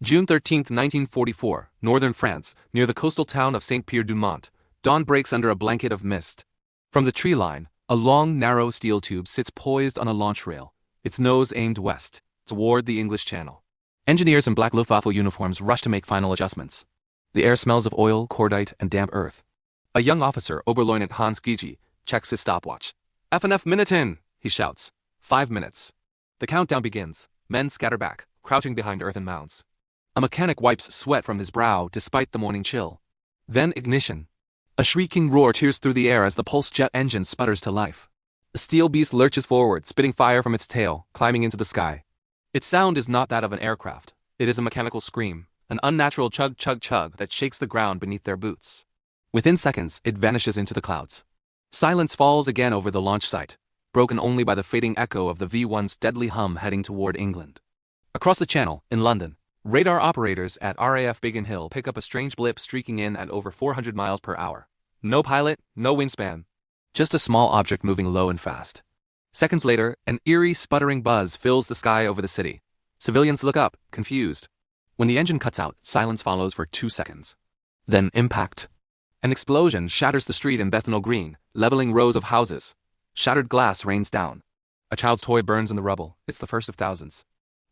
June 13, 1944, northern France, near the coastal town of Saint-Pierre-du-Mont, dawn breaks under a blanket of mist. From the tree line, a long, narrow steel tube sits poised on a launch rail, its nose aimed west, toward the English Channel. Engineers in black Luftwaffe uniforms rush to make final adjustments. The air smells of oil, cordite, and damp earth. A young officer, Oberleutnant Hans Gigi, checks his stopwatch. F&F Minuten, he shouts. 5 minutes. The countdown begins. Men scatter back, crouching behind earthen mounds. A mechanic wipes sweat from his brow despite the morning chill. Then ignition. A shrieking roar tears through the air as the pulse jet engine sputters to life. The steel beast lurches forward, spitting fire from its tail, climbing into the sky. Its sound is not that of an aircraft. It is a mechanical scream, an unnatural chug-chug-chug that shakes the ground beneath their boots. Within seconds, it vanishes into the clouds. Silence falls again over the launch site, broken only by the fading echo of the V-1's deadly hum heading toward England. Across the channel, in London, radar operators at RAF Biggin Hill pick up a strange blip streaking in at over 400 miles per hour. No pilot, no wingspan. Just a small object moving low and fast. Seconds later, an eerie, sputtering buzz fills the sky over the city. Civilians look up, confused. When the engine cuts out, silence follows for 2 seconds. Then impact. An explosion shatters the street in Bethnal Green, leveling rows of houses. Shattered glass rains down. A child's toy burns in the rubble. It's the first of thousands.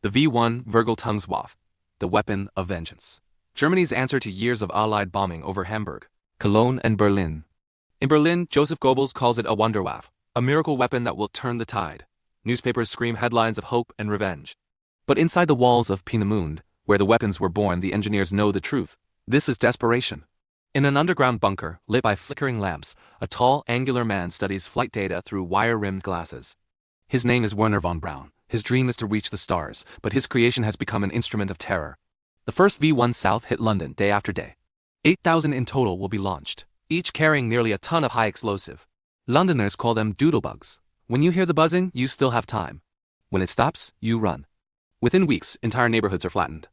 The V-1 Vergeltungswaffe, the weapon of vengeance. Germany's answer to years of Allied bombing over Hamburg, Cologne, and Berlin. In Berlin, Joseph Goebbels calls it a Wunderwaffe, a miracle weapon that will turn the tide. Newspapers scream headlines of hope and revenge. But inside the walls of Peenemünde, where the weapons were born, the engineers know the truth. This is desperation. In an underground bunker, lit by flickering lamps, a tall, angular man studies flight data through wire-rimmed glasses. His name is Wernher von Braun. His dream is to reach the stars, but his creation has become an instrument of terror. The first V-1 South hit London day after day. 8,000 in total will be launched, each carrying nearly a ton of high explosive. Londoners call them doodlebugs. When you hear the buzzing, you still have time. When it stops, you run. Within weeks, entire neighborhoods are flattened.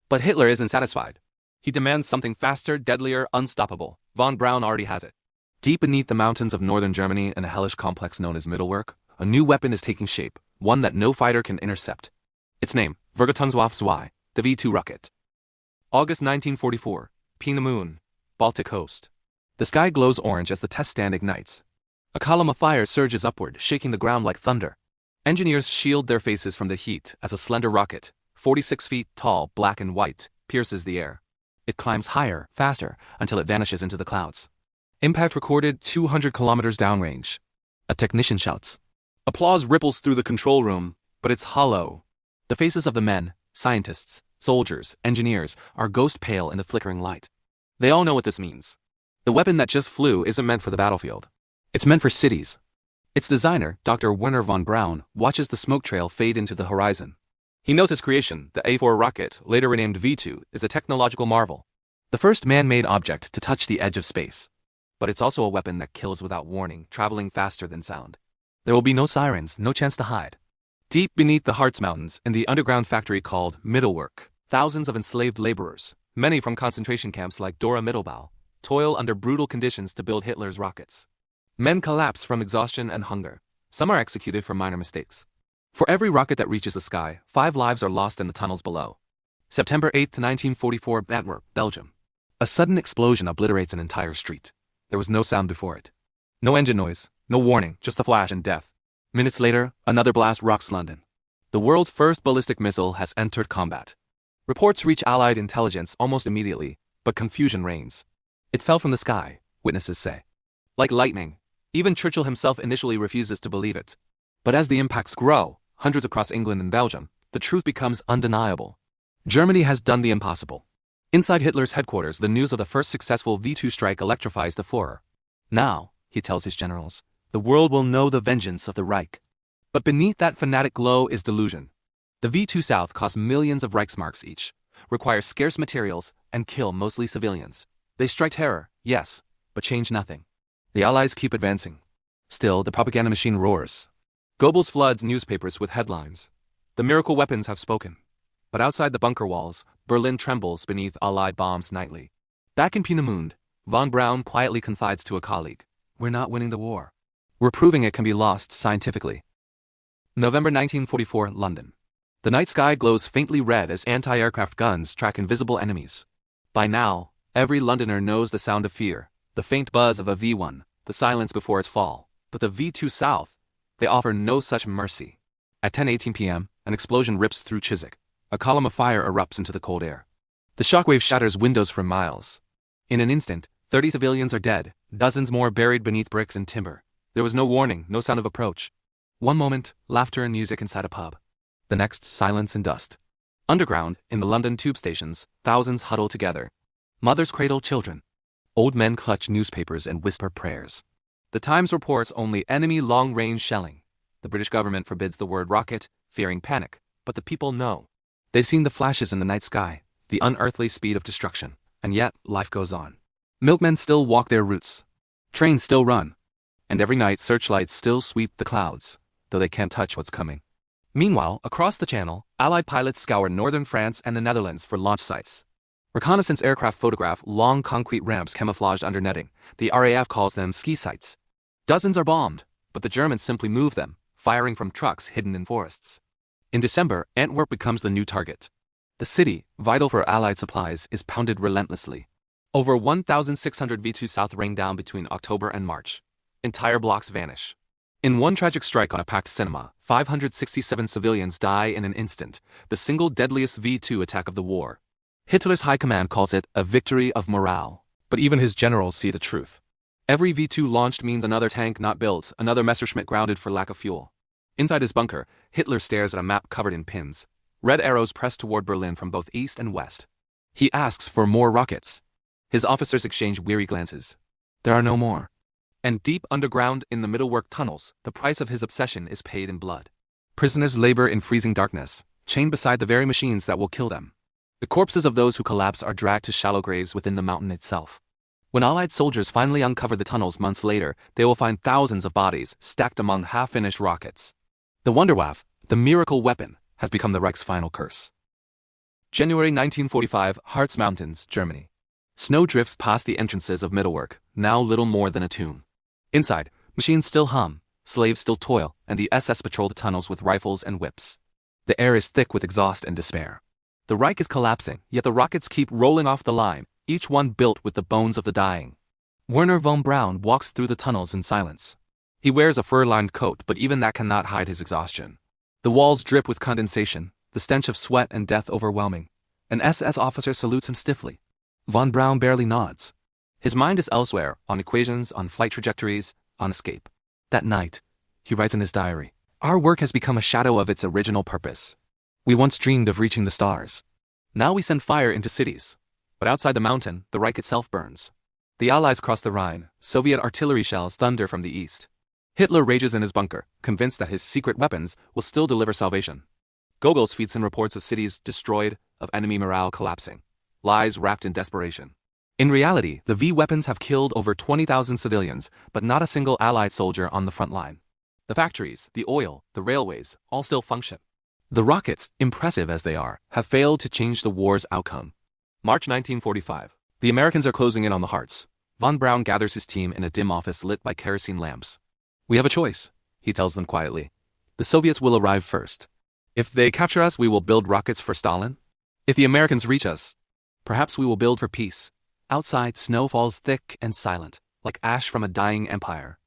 But Hitler isn't satisfied. He demands something faster, deadlier, unstoppable. Von Braun already has it. Deep beneath the mountains of northern Germany in a hellish complex known as Mittelwerk, a new weapon is taking shape, one that no fighter can intercept. Its name, Vergeltungswaffe II, the V-2 rocket. August 1944, Peenemünde, Baltic coast. The sky glows orange as the test stand ignites. A column of fire surges upward, shaking the ground like thunder. Engineers shield their faces from the heat as a slender rocket, 46 feet tall, black and white, pierces the air. It climbs higher, faster, until it vanishes into the clouds. Impact recorded 200 kilometers downrange. A technician shouts. Applause ripples through the control room, but it's hollow. The faces of the men, scientists, soldiers, engineers, are ghost pale in the flickering light. They all know what this means. The weapon that just flew isn't meant for the battlefield. It's meant for cities. Its designer, Dr. Wernher von Braun, watches the smoke trail fade into the horizon. He knows his creation, the A4 rocket, later renamed V2, is a technological marvel. The first man-made object to touch the edge of space. But it's also a weapon that kills without warning, traveling faster than sound. There will be no sirens, no chance to hide. Deep beneath the Harz Mountains, in the underground factory called Mittelwerk, thousands of enslaved laborers, many from concentration camps like Dora Mittelbau, toil under brutal conditions to build Hitler's rockets. Men collapse from exhaustion and hunger. Some are executed for minor mistakes. For every rocket that reaches the sky, 5 lives are lost in the tunnels below. September 8, 1944, Antwerp, Belgium. A sudden explosion obliterates an entire street. There was no sound before it. No engine noise, no warning, just a flash and death. Minutes later, another blast rocks London. The world's first ballistic missile has entered combat. Reports reach Allied intelligence almost immediately, but confusion reigns. It fell from the sky, witnesses say. Like lightning. Even Churchill himself initially refuses to believe it. But as the impacts grow, hundreds across England and Belgium, the truth becomes undeniable. Germany has done the impossible. Inside Hitler's headquarters, the news of the first successful V-2 strike electrifies the Führer. Now, he tells his generals, the world will know the vengeance of the Reich. But beneath that fanatic glow is delusion. The V-2 South costs millions of Reichsmarks each, requires scarce materials, and kill mostly civilians. They strike terror, yes, but change nothing. The Allies keep advancing. Still, the propaganda machine roars. Goebbels floods newspapers with headlines. The miracle weapons have spoken. But outside the bunker walls, Berlin trembles beneath Allied bombs nightly. Back in Peenemünde, von Braun quietly confides to a colleague. We're not winning the war. We're proving it can be lost scientifically. November 1944, London. The night sky glows faintly red as anti-aircraft guns track invisible enemies. By now, every Londoner knows the sound of fear, the faint buzz of a V1, the silence before its fall. But the V2 South, they offer no such mercy. At 10:18 p.m., an explosion rips through Chiswick. A column of fire erupts into the cold air. The shockwave shatters windows for miles. In an instant, 30 civilians are dead, dozens more buried beneath bricks and timber. There was no warning, no sound of approach. One moment, laughter and music inside a pub. The next, silence and dust. Underground, in the London tube stations, thousands huddle together. Mothers cradle children. Old men clutch newspapers and whisper prayers. The Times reports only enemy long-range shelling. The British government forbids the word rocket, fearing panic, but the people know. They've seen the flashes in the night sky, the unearthly speed of destruction, and yet life goes on. Milkmen still walk their routes. Trains still run. And every night searchlights still sweep the clouds, though they can't touch what's coming. Meanwhile, across the Channel, Allied pilots scour northern France and the Netherlands for launch sites. Reconnaissance aircraft photograph long concrete ramps camouflaged under netting. The RAF calls them ski sites. Dozens are bombed, but the Germans simply move them, firing from trucks hidden in forests. In December, Antwerp becomes the new target. The city, vital for Allied supplies, is pounded relentlessly. Over 1,600 V2 South rain down between October and March. Entire blocks vanish. In one tragic strike on a packed cinema, 567 civilians die in an instant, the single deadliest V2 attack of the war. Hitler's high command calls it a victory of morale, but even his generals see the truth. Every V2 launched means another tank not built, another Messerschmitt grounded for lack of fuel. Inside his bunker, Hitler stares at a map covered in pins. Red arrows press toward Berlin from both east and west. He asks for more rockets. His officers exchange weary glances. There are no more. And deep underground in the middlework tunnels, the price of his obsession is paid in blood. Prisoners labor in freezing darkness, chained beside the very machines that will kill them. The corpses of those who collapse are dragged to shallow graves within the mountain itself. When Allied soldiers finally uncover the tunnels months later, they will find thousands of bodies stacked among half-finished rockets. The Wunderwaffe, the miracle weapon, has become the Reich's final curse. January 1945, Harz Mountains, Germany. Snow drifts past the entrances of Mittelwerk, now little more than a tomb. Inside, machines still hum, slaves still toil, and the SS patrol the tunnels with rifles and whips. The air is thick with exhaust and despair. The Reich is collapsing, yet the rockets keep rolling off the line, each one built with the bones of the dying. Werner von Braun walks through the tunnels in silence. He wears a fur-lined coat, but even that cannot hide his exhaustion. The walls drip with condensation, the stench of sweat and death overwhelming. An SS officer salutes him stiffly. Von Braun barely nods. His mind is elsewhere, on equations, on flight trajectories, on escape. That night, he writes in his diary, "Our work has become a shadow of its original purpose. We once dreamed of reaching the stars. Now we send fire into cities. But outside the mountain, the Reich itself burns. The Allies cross the Rhine, Soviet artillery shells thunder from the east. Hitler rages in his bunker, convinced that his secret weapons will still deliver salvation. Goebbels feeds him reports of cities destroyed, of enemy morale collapsing. Lies wrapped in desperation. In reality, the V weapons have killed over 20,000 civilians, but not a single Allied soldier on the front line. The factories, the oil, the railways, all still function. The rockets, impressive as they are, have failed to change the war's outcome. March 1945. The Americans are closing in on the Harz. Von Braun gathers his team in a dim office lit by kerosene lamps. "We have a choice," he tells them quietly. "The Soviets will arrive first. If they capture us, we will build rockets for Stalin. If the Americans reach us, perhaps we will build for peace." Outside, snow falls thick and silent, like ash from a dying empire.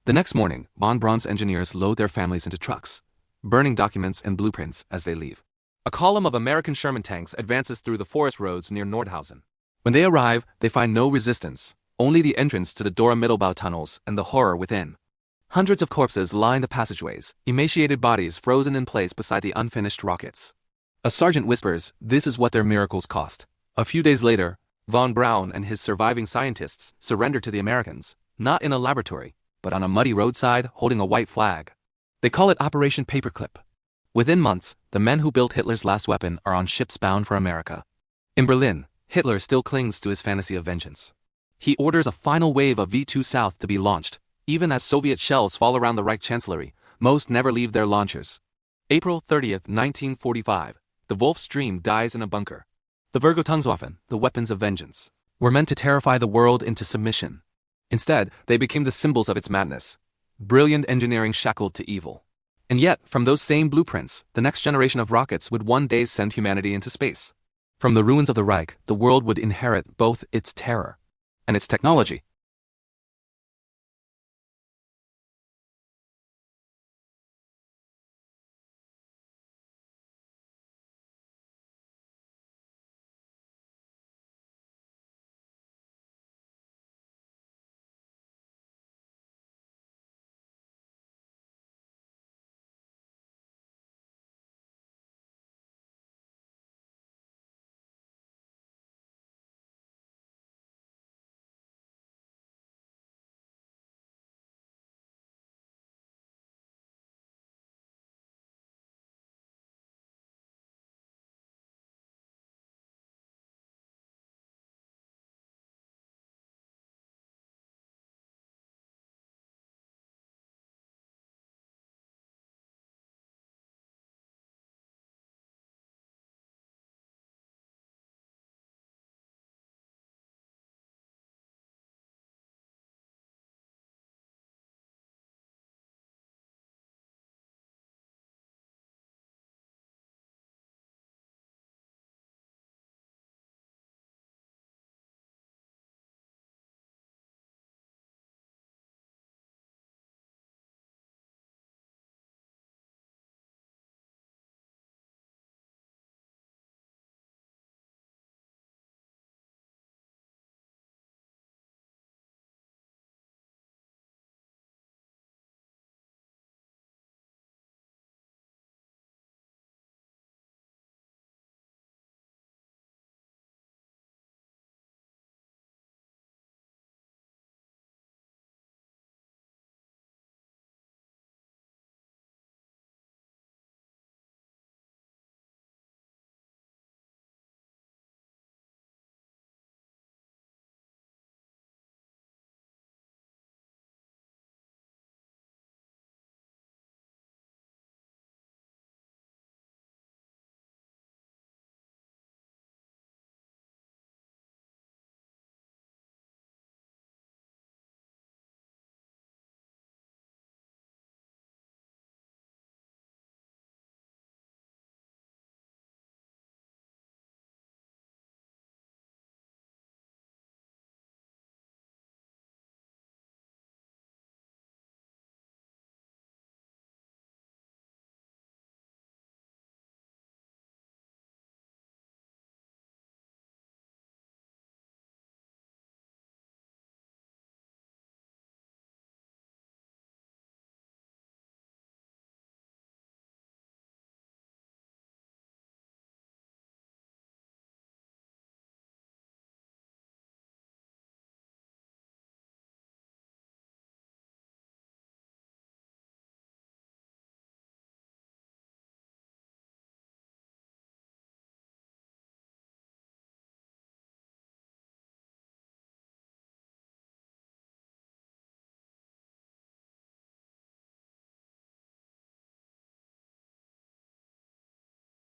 The next morning, von Braun's engineers load their families into trucks, burning documents and blueprints as they leave. A column of American Sherman tanks advances through the forest roads near Nordhausen. When they arrive, they find no resistance, only the entrance to the Dora Mittelbau tunnels and the horror within. Hundreds of corpses line the passageways, emaciated bodies frozen in place beside the unfinished rockets. A sergeant whispers, "This is what their miracles cost." A few days later, von Braun and his surviving scientists surrender to the Americans, not in a laboratory, but on a muddy roadside holding a white flag. They call it Operation Paperclip. Within months, the men who built Hitler's last weapon are on ships bound for America. In Berlin, Hitler still clings to his fantasy of vengeance. He orders a final wave of V2 South to be launched. Even as Soviet shells fall around the Reich Chancellery, most never leave their launchers. April 30th, 1945. The Wolf's dream dies in a bunker. The Vergeltungswaffen, the weapons of vengeance, were meant to terrify the world into submission. Instead, they became the symbols of its madness. Brilliant engineering shackled to evil. And yet, from those same blueprints, the next generation of rockets would one day send humanity into space. From the ruins of the Reich, the world would inherit both its terror and its technology.